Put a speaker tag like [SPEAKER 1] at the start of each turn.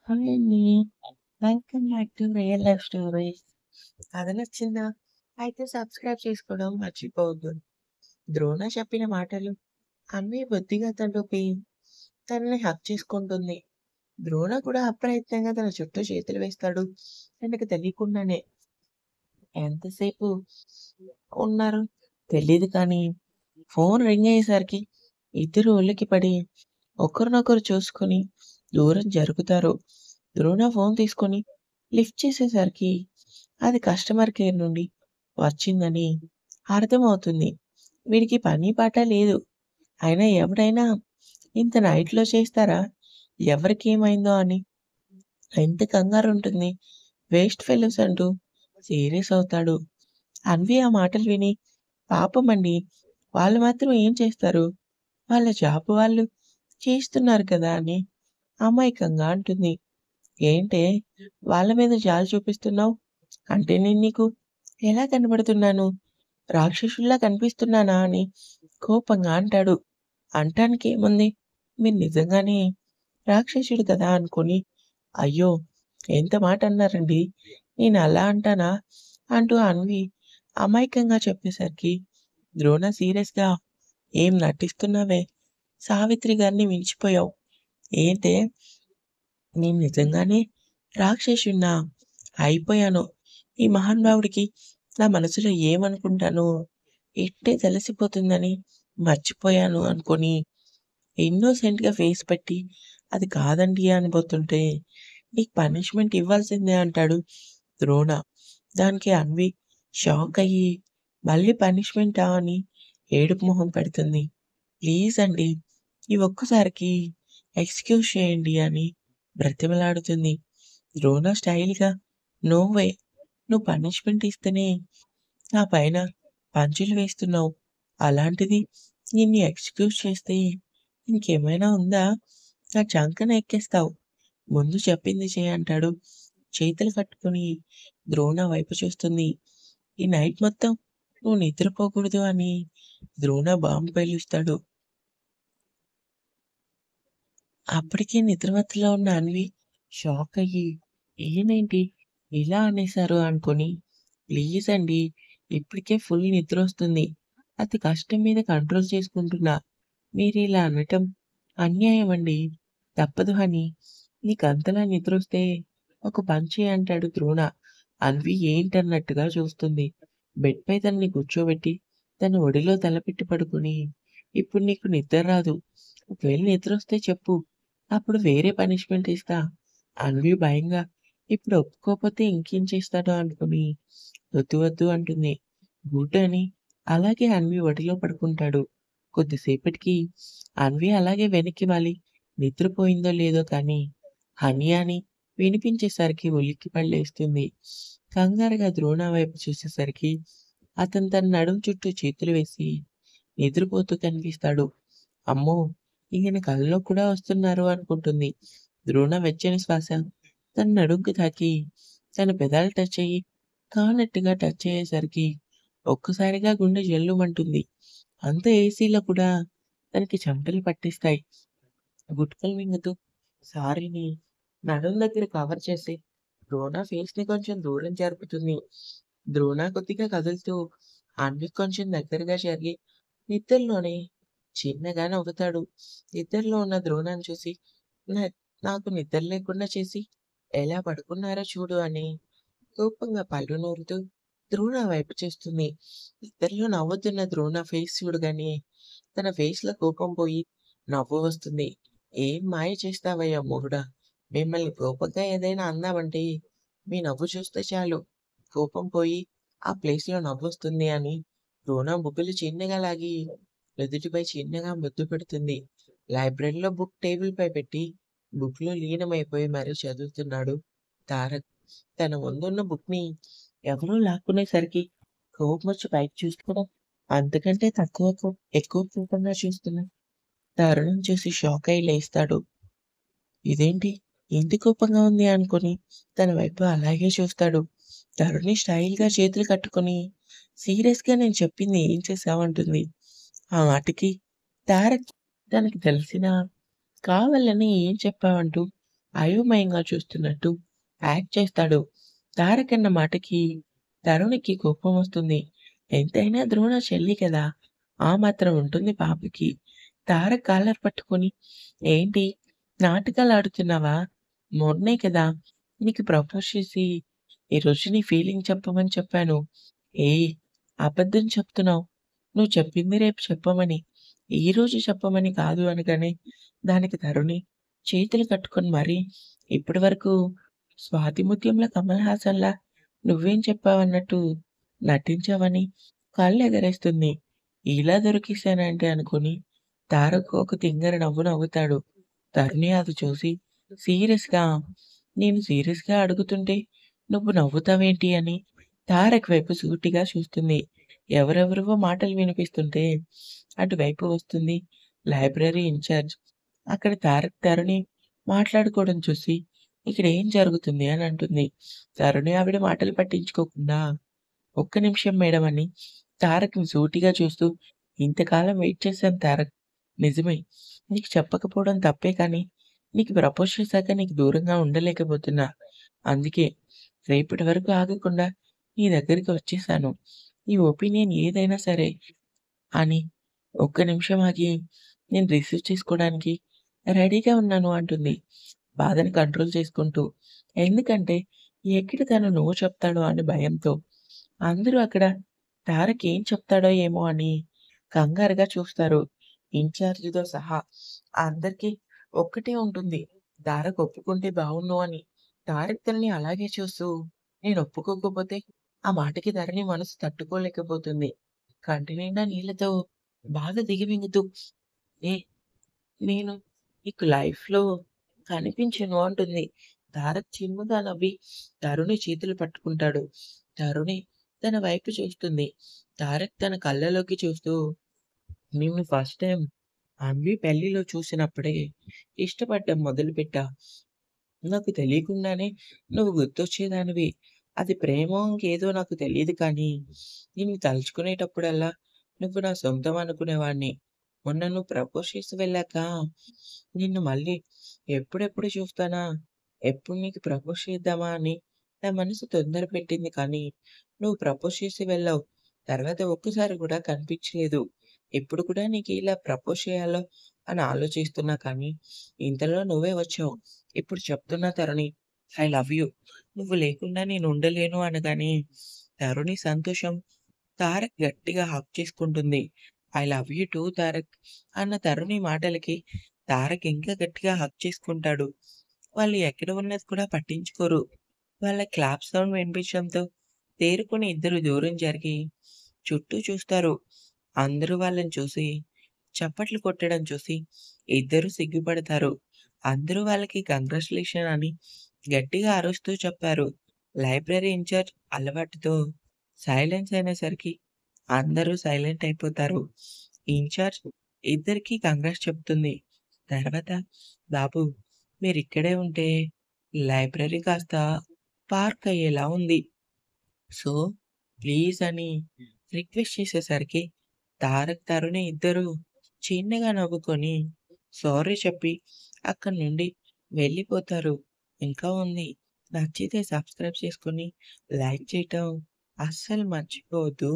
[SPEAKER 1] Hi అండి. Welcome back to real life stories. కథ నచ్చిందా? అయితే సబ్స్క్రైబ్ చేసుకోవడం మర్చిపోవద్దు. ద్రోణ చెప్పిన మాటలు అన్వి బొత్తిగా తలూపి తనని హగ్ చేసుకుంటుంది. ద్రోణ కూడా అప్రయత్నంగా తన చుట్టూ చేతులు వేస్తాడు. తనకు తెలియకుండానే ఎంతసేపు ఉన్నారు తెలీదు కానీ ఫోన్ రింగ్ అయ్యేసరికి ఇద్దరు ఒళ్ళకి పడి ఒకరినొకరు చూసుకొని దూరం జరుగుతారు. ద్రోణ ఫోన్ తీసుకొని లిఫ్ట్ చేసేసరికి అది కస్టమర్ కేర్ నుండి వచ్చిందని అర్థమవుతుంది. వీడికి పని పాట లేదు. అయినా ఎవరైనా ఇంత నైట్‌లో చేస్తారా? ఎవరికేమైందో అని ఎంత కంగారు ఉంటుంది. వేస్ట్ ఫెలోస్ అంటూ సీరియస్ అవుతాడు. అన్వి ఆ మాటలు విని పాపమండి వాళ్ళు మాత్రం ఏం చేస్తారు? వాళ్ళ జాబ్ వాళ్ళు చేస్తున్నారు కదా అని అమాయకంగా అంటుంది. ఏంటే వాళ్ళ మీద జాలి చూపిస్తున్నావు? అంటే నేను నీకు ఎలా కనబడుతున్నాను? రాక్షసుల్లా కనిపిస్తున్నానా అని కోపంగా అంటాడు. అంటానికేముంది? మీరు నిజంగానే రాక్షసుడు కదా అనుకుని, అయ్యో! ఎంత మాట అన్నారండి. నేను అలా అంటానా? అంటూ అన్వి అమాయకంగా చెప్పేసరికి ద్రోణ సీరియస్‌గా ఏం నటిస్తున్నావే? సావిత్రి గారిని మించిపోయావు. ఏంటే నేను నిజంగానే రాక్షసుడినా? అయిపోయాను. ఈ మహానుభావుడికి నా మనసులో ఏమనుకుంటానో ఇట్టే తెలిసిపోతుందని మర్చిపోయాను అనుకోని ఇన్నోసెంట్‌గా ఫేస్ పెట్టి అది కాదండి అనబోతుంటే నీకు పనిష్మెంట్ ఇవ్వాల్సిందే అంటాడు ద్రోణ. దానికి అన్వి షాక్ అయ్యి మళ్ళీ పనిష్మెంటా అని ఏడుపు మొహం పెడుతుంది. ప్లీజ్ అండి ఈ ఒక్కసారికి ఎక్స్‌క్యూజ్ చేయండి అని బ్రతిమలాడుతుంది. ద్రోణ స్టైల్‌గా నో వే నువ్వు పనిష్మెంట్ ఇస్తేనే నా పైన పంచులు వేస్తున్నావు. అలాంటిది నిన్ను ఎక్స్‌క్యూజ్ చేస్తే ఇంకేమైనా ఉందా? నా చంకన ఎక్కేస్తావు. ముందు చెప్పింది చెయ్యి అంటాడు. చేతులు కట్టుకొని ద్రోణ వైపు చూస్తుంది. ఈ నైట్ మొత్తం నువ్వు నిద్రపోకూడదు అని ద్రోణ బాంబు పేలుస్తాడు. అప్పటికే నిద్రమత్తులో ఉన్న అన్వి షాక్ అయ్యి ఈయనేంటి ఇలా అనేశారు అనుకొని ప్లీజ్ అండి ఇప్పటికే ఫుల్ నిద్రొస్తుంది. అతి కష్టం మీద కంట్రోల్ చేసుకుంటున్నా. మీరిలా అనటం అన్యాయం అండి. తప్పదు హనీ. నీకంతలా నిద్రొస్తే ఒక పని చెయ్యి అంటాడు ద్రోణ. అన్వి ఏంటన్నట్టుగా చూస్తుంది. బెడ్ పై తనని కూర్చోబెట్టి తన ఒడిలో తలపెట్టి పడుకొని ఇప్పుడు నీకు నిద్ర రాదు. ఒకవేళ నిద్రొస్తే చెప్పు. అప్పుడు వేరే పనిష్మెంట్ ఇస్తా. అన్వి భయంగా ఇప్పుడు ఒప్పుకోకపోతే ఇంకేం చేస్తాడో అనుకుని వద్దు వద్దు అంటుంది. గుడ్ అని అలాగే అన్వి ఒడిలో పడుకుంటాడు. కొద్దిసేపటికి అన్వి అలాగే వెనక్కి వాలి నిద్రపోయిందో లేదో కానీ హనీ అని వినిపించేసరికి ఉలిక్కిపడి లేస్తుంది. కంగారుగా ద్రోణ వైపు చూసేసరికి అతను తన నడుం చుట్టూ చేతులు వేసి నిద్రపోతూ కనిపిస్తాడు. అమ్మో! ఈయన కలలో కూడా వస్తున్నారు అనుకుంటుంది. ద్రోణ వెచ్చని శ్వాస తన నడుంకి తాకి తన పెదాలు టచ్ అయ్యి కానట్టుగా టచ్ అయ్యేసరికి ఒక్కసారిగా గుండె జల్లుమంటుంది. అంత ఏసీలో కూడా తనకి చెమటలు పట్టేస్తాయి. గుట్కలు మింగుతూ సారీని నడుం దగ్గర కవర్ చేసి ద్రోణ ఫేస్‌ని కొంచెం దూరం జరుపుతుంది. ద్రోణ కొద్దిగా కదులుతూ అన్వికి కొంచెం దగ్గరగా జరిగి నిద్రలోనే చిన్నగా నవ్వుతాడు. నిద్రలో ఉన్న ద్రోణాన్ని చూసి "నా నాకు నిద్ర లేకుండా చేసి ఎలా పడుకున్నారో చూడు" అని కోపంగా పళ్ళు నూరుతూ ద్రోణ వైపు చూస్తుంది. నిద్రలో నవ్వుతున్న ద్రోణ ఫేస్ చూడగానే తన ఫేస్‌లో కోపం పోయి నవ్వు వస్తుంది. "ఏం మాయ చేస్తావయ్యా మొగుడా! మిమ్మల్ని కోపంగా ఏదైనా అన్నామంటే మీ నవ్వు చూస్తే చాలు కోపం పోయి ఆ ప్లేస్‌లో నవ్వొస్తుంది" అని ద్రోణ బుగ్గలు చిన్నగా లాగి నుదుటిపై చిన్నగా ముద్దు పెడుతుంది. లైబ్రరీలో బుక్ టేబుల్‌పై పెట్టి బుక్‌లో లీనమైపోయి మరీ చదువుతున్నాడు తారక్. తన ముందున్న బుక్‌ని ఎవరో లాక్కునేసరికి కోపమొచ్చి పైకి చూసుకోవడం అంతకంటే ఎక్కువ కోపంగా చూస్తున్న తరుణం చూసి షాక్ అయి లేస్తాడు. ఇదేంటి ఇంత కోపంగా ఉంది అనుకుని తన వైపు అలాగే చూస్తాడు. తరుణి స్టైల్‌గా చేతులు కట్టుకొని సీరియస్‌గా నేను చెప్పింది ఏం చేశావంటుంది. ఆ మాటకి తారక్ తనకి తెలిసినా కావాలని ఏం చెప్పావంటూ అయోమయంగా చూస్తున్నట్టు యాక్ట్ చేస్తాడు. తారక్ అన్న మాటకి తరుణ్‌కి కోపమొస్తుంది. ఎంతైనా ద్రోణ చెల్లి కదా! ఆ మాత్రం ఉంటుంది పాపకి. తారక్ కాలర్ పట్టుకొని, "ఏంటి నాటకాలాడుతున్నావా? మొన్నే కదా నీకు ప్రపోజ్ చేసి, ఈరోజు నీ ఫీలింగ్ చెప్పమని చెప్పాను. ఏయ్! అబద్ధం చెప్తున్నావు. నువ్వు చెప్పింది రేపు చెప్పమని. ఈరోజు చెప్పమని కాదు" అనగానే దానికి తరుణి చేతులు కట్టుకొని మరీ ఇప్పటి వరకు 'స్వాతి ముత్యంలో' కమల్ హాసన్‌లా నువ్వేం చెప్పావన్నట్టు నటించావని కళ్ళెగరేస్తుంది. ఇలా దొరికేసానంటే అనుకుని తారక్ ఒక తింగర నవ్వు నవ్వుతాడు. తరుణి అది చూసి సీరియస్‌గా నేను సీరియస్‌గా అడుగుతుంటే నువ్వు నవ్వుతావేంటి అని తారక్ వైపు సూటిగా చూస్తుంది. ఎవరెవరివో మాటలు వినిపిస్తుంటే అటువైపు వస్తుంది లైబ్రరీ ఇన్‌చార్జ్. అక్కడ తారక్, తరుణి మాట్లాడుకోవడం చూసి ఇక్కడేం జరుగుతుంది అని అంటుంది. తరుణి ఆవిడ మాటలు పట్టించుకోకుండా ఒక్క నిమిషం మేడం అని తారక్‌ని సూటిగా చూస్తూ ఇంతకాలం వెయిట్ చేశాను తారక్. నిజమే. నీకు చెప్పకపోవడం తప్పే కానీ నీకు ప్రపోజ్ చేశాక నీకు దూరంగా ఉండలేకపోతున్నా. అందుకే రేపటి వరకు ఆగకుండా నీ దగ్గరికి వచ్చేసాను. నీ ఒపీనియన్ ఏదైనా సరే అని ఒక్క నిమిషం ఆగి నేను రిసీవ్ చేసుకోవడానికి రెడీగా ఉన్నాను అంటుంది. బాధని కంట్రోల్ చేసుకుంటూ. ఎందుకంటే ఎక్కడ తను నో చెప్తాడో అని భయంతో. అందరూ అక్కడ తారక్ ఏం చెప్తాడో ఏమో అని కంగారుగా చూస్తారు. ఇన్‌చార్జ్‌తో సహా. అందరికీ ఒక్కటే ఉంటుంది. తారక్ ఒప్పుకుంటే బావున్ను అని. తారక్ తనని అలాగే చూస్తూ నేను ఒప్పుకోకపోతే ఆ మాటకి ధరణి మనసు తట్టుకోలేకపోతుంది. కంటి నిండా నీళ్ళతో బాధ దిగమింగుతూ ఏ నేను నీకు లైఫ్‌లో కనిపించను అంటుంది. తారక్ చిన్నగా నవ్వి తరుణి చేతులు పట్టుకుంటాడు. తరుణి తన వైపు చూస్తుంది. తారక్ తన కళ్ళలోకి చూస్తూ నిన్ను ఫస్ట్ టైమ్ అన్వి పెళ్లిలో చూసినప్పుడే ఇష్టపడ్డం మొదలుపెట్టా. నాకు తెలియకుండానే నువ్వు గుర్తొచ్చేదానివి. అది ప్రేమో ఇంకేదో నాకు తెలీదు కానీ, నిన్ను తలుచుకునేటప్పుడల్లా నువ్వు నా సొంతం అనుకునేవాడిని. మొన్న నువ్వు ప్రపోజ్ చేసి వెళ్ళాక, నిన్ను మళ్ళీ ఎప్పుడెప్పుడు చూస్తానా? ఎప్పుడు నీకు ప్రపోజ్ చేద్దామా అని నా మనసు తొందర పెట్టింది కానీ, నువ్వు ప్రపోజ్ చేసి వెళ్ళావు. తర్వాత ఒక్కసారి కూడా కనిపించలేదు. ఇప్పుడు కూడా నీకు ఇలా ప్రపోజ్ చేయాలో అని ఆలోచిస్తున్నా కానీ, ఇంతలో నువ్వే వచ్చావు. ఇప్పుడు చెప్తున్నా తరుణి, ఐ లవ్ యూ. నువ్వు లేకుండా నేను ఉండలేను అనగానే, తరుణి సంతోషం తారక్ గట్టిగా హగ్ చేసుకుంటుంది. I love you two Tarak అన్న తరుణి మాటలకి తారక్ ఇంకా గట్టిగా హగ్ చేసుకుంటాడు. వాళ్ళు ఎక్కడ ఉన్నది కూడా పట్టించుకోరు. వాళ్ళ క్లాప్ సౌండ్ వినిపించడంతో తేరుకొని ఇద్దరు దూరం జరిగి చుట్టూ చూస్తారు. అందరూ వాళ్ళని చూసి చప్పట్లు కొట్టడం చూసి ఇద్దరూ సిగ్గుపడతారు. అందరూ వాళ్ళకి కంగ్రాచ్యులేషన్ అని గట్టిగా అరుస్తూ చెప్పారు. లైబ్రరీ ఇన్‌చార్జ్ అలవాటుతో సైలెన్స్ అయినేసరికి అందరూ సైలెంట్ అయిపోతారు. ఇన్‌చార్జ్ ఇద్దరికీ కంగ్రాట్స్ చెప్తుంది. తర్వాత బాబు మీరిక్కడే ఉంటే లైబ్రరీ కాస్త పార్క్ అయ్యేలా ఉంది. సో, ప్లీజ్ అని రిక్వెస్ట్ చేసేసరికి తారక్, తరుణి ఇద్దరూ చిన్నగా నవ్వుకొని సారీ చెప్పి అక్కడి నుండి వెళ్ళిపోతారు. ఇంకా ఉంది. నచ్చితే సబ్స్క్రైబ్ చేసుకొని లైక్ చేయటం అస్సలు మర్చిపోవద్దు.